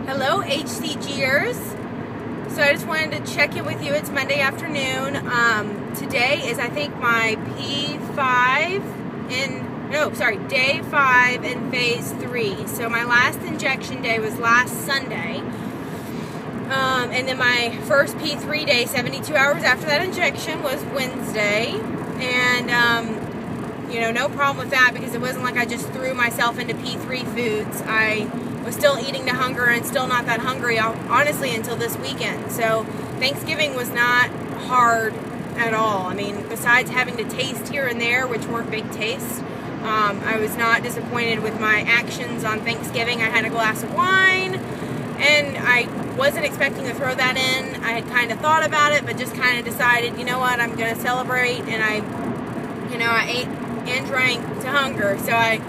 Hello, HCGers. So I just wanted to check in with you. It's Monday afternoon. Today is, I think, my day 5 in phase 3. So my last injection day was last Sunday. And then my first P3 day, 72 hours after that injection, was Wednesday. And, no problem with that, because it wasn't like I just threw myself into P3 foods. I was still eating to hunger and still not that hungry, honestly, until this weekend. So Thanksgiving was not hard at all. I mean, besides having to taste here and there, which weren't big tastes, I was not disappointed with my actions on Thanksgiving. I had a glass of wine, and I wasn't expecting to throw that in. I had kind of thought about it, but just kind of decided, you know what, I'm going to celebrate, and I ate and drank to hunger, so I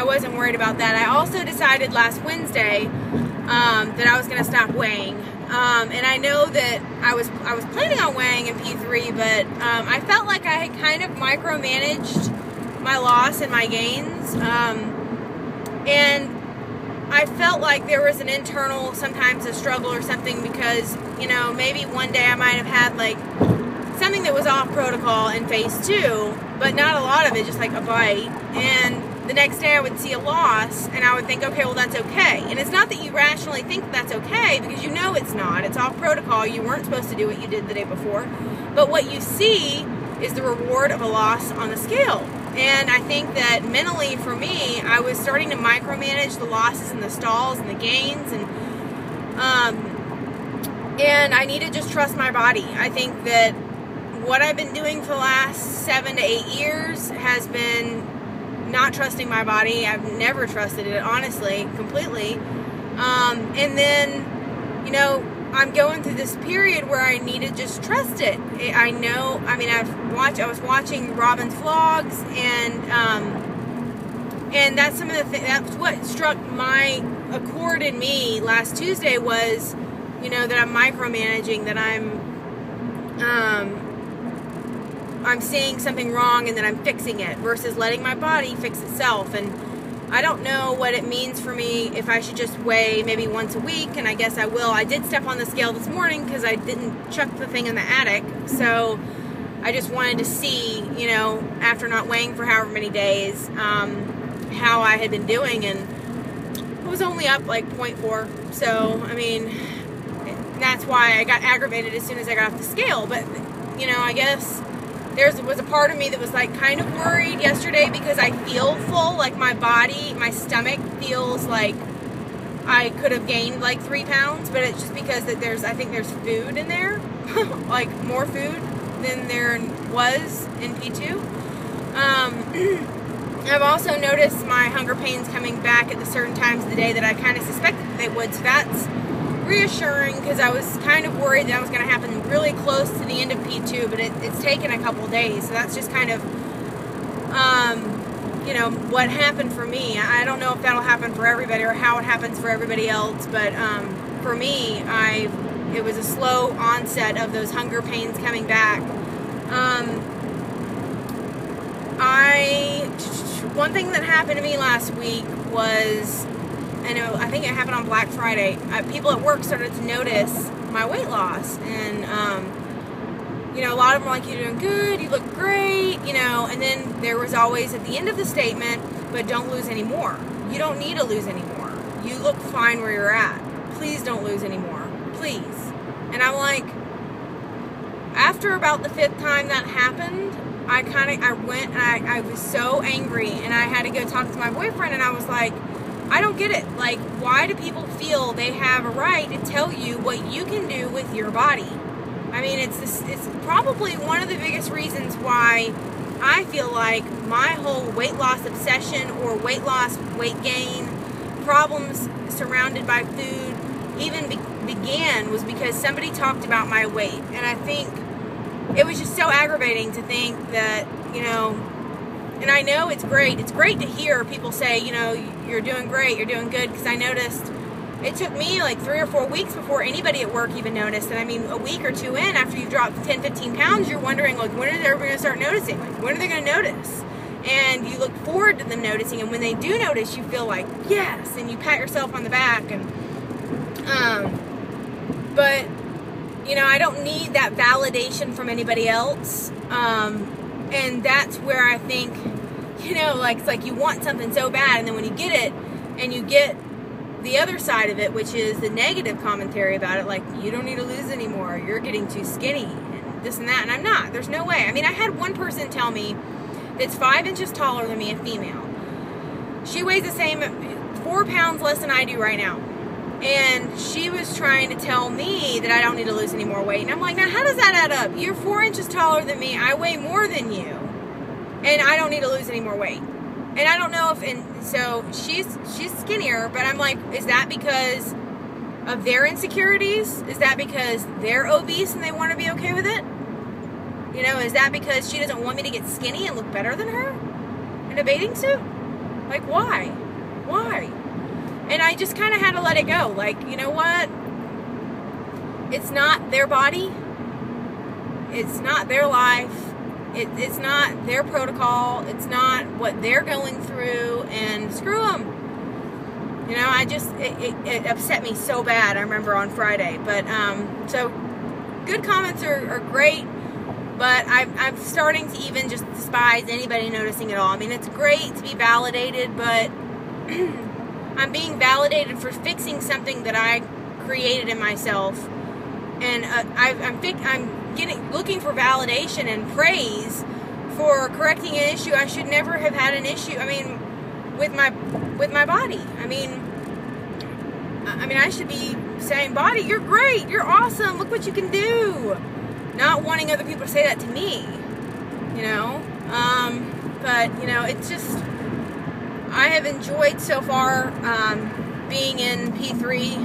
wasn't worried about that. I also decided last Wednesday that I was going to stop weighing, and I know that I was planning on weighing in P3, but I felt like I had kind of micromanaged my loss and my gains, and I felt like there was an internal, sometimes a struggle or something, because, maybe one day I might have had, like, something that was off protocol in phase 2, but not a lot of it, just like a bite, and the next day I would see a loss, and I would think, okay, well, that's okay. And it's not that you rationally think that's okay, because you know it's not. It's off protocol. You weren't supposed to do what you did the day before. But what you see is the reward of a loss on the scale. And I think that mentally, for me, I was starting to micromanage the losses and the stalls and the gains, and I need to just trust my body. I think that what I've been doing for the last 7 to 8 years has been not trusting my body. I've never trusted it, honestly, completely. And then, I'm going through this period where I need to just trust it. I was watching Robin's vlogs, and that's some of the things, that's what struck my accord in me last Tuesday was, that I'm micromanaging, that I'm seeing something wrong and then I'm fixing it, versus letting my body fix itself. And I don't know what it means for me, if I should just weigh maybe once a week, and I guess I will. I did step on the scale this morning because I didn't chuck the thing in the attic, so I just wanted to see, after not weighing for however many days, how I had been doing, and it was only up like 0.4, so, I mean, that's why I got aggravated as soon as I got off the scale. But, I guess there was a part of me that was like kind of worried yesterday, because I feel full, like my stomach feels like I could have gained like 3 pounds, but it's just because that I think there's food in there, like more food than there was in P2. I've also noticed my hunger pains coming back at the certain times of the day that I kind of suspected that they would, so that's reassuring, because I was kind of worried that was going to happen really close to the end of P2, but it's taken a couple days, so that's just kind of, what happened for me. I don't know if that'll happen for everybody or how it happens for everybody else, but for me, it was a slow onset of those hunger pains coming back. One thing that happened to me last week was, I think it happened on Black Friday. People at work started to notice my weight loss, and a lot of them were like, "You're doing good, you look great," and then there was always at the end of the statement, "But don't lose any more. You don't need to lose any more. You look fine where you're at. Please don't lose any more. Please." And I'm like, after about the 5th time that happened, I went and I was so angry, and I had to go talk to my boyfriend, and I was like, I don't get it. Like, why do people feel they have a right to tell you what you can do with your body? I mean, it's probably one of the biggest reasons why I feel like my whole weight loss obsession, or weight loss, weight gain, problems surrounded by food even began, was because somebody talked about my weight. And I think it was just so aggravating to think that, and I know it's great. It's great to hear people say, you're doing great, you're doing good, because I noticed it took me like 3 or 4 weeks before anybody at work even noticed. And I mean, a week or 2 in, after you've dropped 10, 15 pounds, you're wondering, like, when is everybody going to start noticing? Like, when are they going to notice? And you look forward to them noticing, and when they do notice, you feel like, yes, and you pat yourself on the back. And But, you know, I don't need that validation from anybody else. And that's where I think, you know, like, it's like you want something so bad, and then when you get it, and you get the other side of it, which is the negative commentary about it, like, you don't need to lose anymore, you're getting too skinny, and this and that, and I'm not. There's no way. I mean, I had one person tell me that's 5 inches taller than me, a female. She weighs the same, 4 pounds less than I do right now. And she was trying to tell me that I don't need to lose any more weight. And I'm like, now how does that add up? You're 4 inches taller than me, I weigh more than you, and I don't need to lose any more weight. And I don't know if, and so she's skinnier, but I'm like, is that because of their insecurities? Is that because they're obese and they want to be okay with it? You know, is that because she doesn't want me to get skinny and look better than her in a bathing suit? Like, why? Why? And I just kind of had to let it go. Like, you know what? It's not their body. It's not their life. It's not their protocol. It's not what they're going through. And screw them. You know, I just, it upset me so bad, I remember, on Friday. But, so, good comments are great. But I'm starting to even just despise anybody noticing it all. I mean, it's great to be validated, but I'm being validated for fixing something that I created in myself, and I'm looking for validation and praise for correcting an issue I should never have had an issue. I mean, with my body. I mean, I should be saying, body, you're great, you're awesome, look what you can do. Not wanting other people to say that to me, you know. But you know, it's just, I have enjoyed so far being in P3.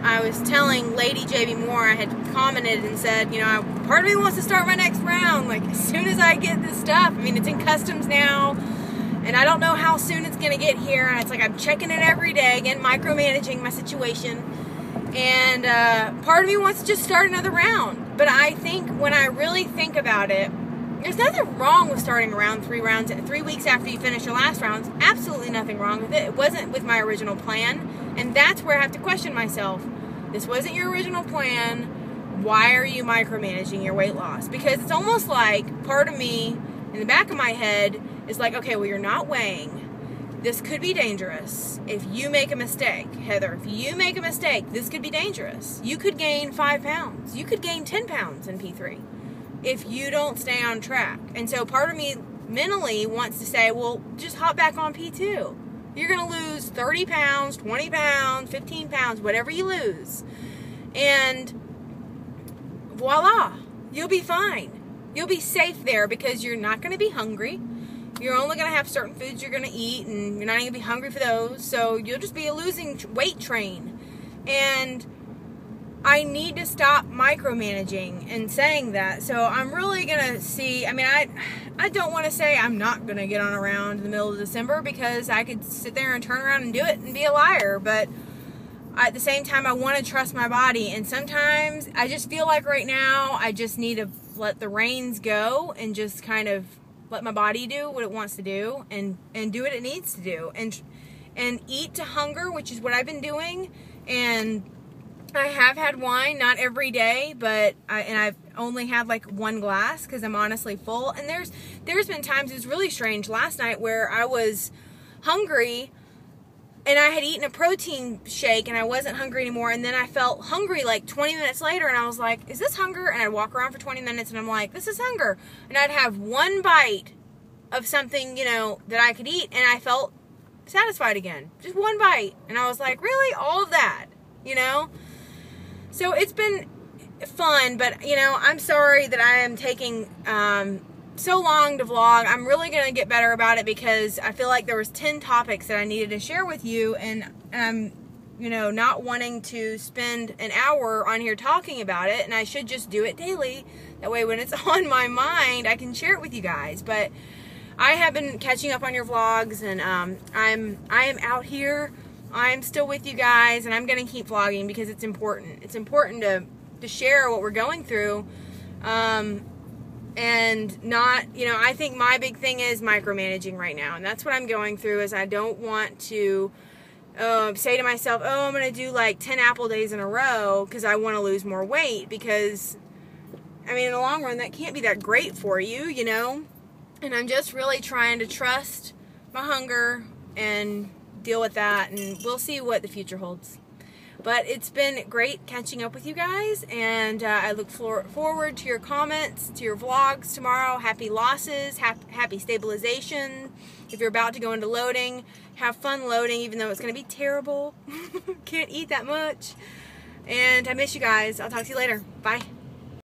I was telling Lady JB Moore, I had commented and said, you know, part of me wants to start my next round, like, as soon as I get this stuff. I mean, it's in customs now, and I don't know how soon it's going to get here, and it's like I'm checking it every day, again, micromanaging my situation, and part of me wants to just start another round. But I think, when I really think about it, there's nothing wrong with starting around 3 weeks after you finish your last rounds. Absolutely nothing wrong with it. It wasn't with my original plan. And that's where I have to question myself. This wasn't your original plan. Why are you micromanaging your weight loss? Because it's almost like part of me, in the back of my head, is like, okay, well, you're not weighing. This could be dangerous. If you make a mistake, Heather, if you make a mistake, this could be dangerous. You could gain 5 pounds. You could gain 10 pounds in P3 if you don't stay on track. And so part of me mentally wants to say, well, just hop back on P2. You're going to lose 30 pounds, 20 pounds, 15 pounds, whatever you lose. And voila, you'll be fine. You'll be safe there because you're not going to be hungry. You're only going to have certain foods you're going to eat, and you're not going to be hungry for those. So you'll just be a losing weight train. And I need to stop micromanaging and saying that. So I'm really going to see, I mean, I don't want to say I'm not going to get on a round in the middle of December, because I could sit there and turn around and do it and be a liar. But at the same time, I want to trust my body. And sometimes I just feel like right now I just need to let the reins go and just kind of let my body do what it wants to do, and do what it needs to do, and eat to hunger, which is what I've been doing. And I have had wine, not every day, but I've only had like 1 glass because I'm honestly full. And there's been times, it was really strange last night, where I was hungry and I had eaten a protein shake and I wasn't hungry anymore, and then I felt hungry like 20 minutes later, and I was like, is this hunger? And I'd walk around for 20 minutes and I'm like, this is hunger. And I'd have 1 bite of something, you know, that I could eat, and I felt satisfied again. Just 1 bite. And I was like, really? All of that? You know? So it's been fun, but, you know, I'm sorry that I am taking so long to vlog. I'm really going to get better about it, because I feel like there was 10 topics that I needed to share with you, and I'm, you know, not wanting to spend an hour on here talking about it, and I should just do it daily. That way when it's on my mind, I can share it with you guys. But I have been catching up on your vlogs, and I am out here. I'm still with you guys, and I'm going to keep vlogging because it's important. It's important to share what we're going through. And not, you know, I think my big thing is micromanaging right now, and that's what I'm going through. Is I don't want to say to myself, oh, I'm going to do like 10 apple days in a row because I want to lose more weight, because, I mean, in the long run, that can't be that great for you, you know? And I'm just really trying to trust my hunger and deal with that, and we'll see what the future holds. But it's been great catching up with you guys, and I look forward to your comments, to your vlogs tomorrow. Happy losses, happy stabilization. If you're about to go into loading, have fun loading, even though it's going to be terrible. Can't eat that much. And I miss you guys. I'll talk to you later. Bye.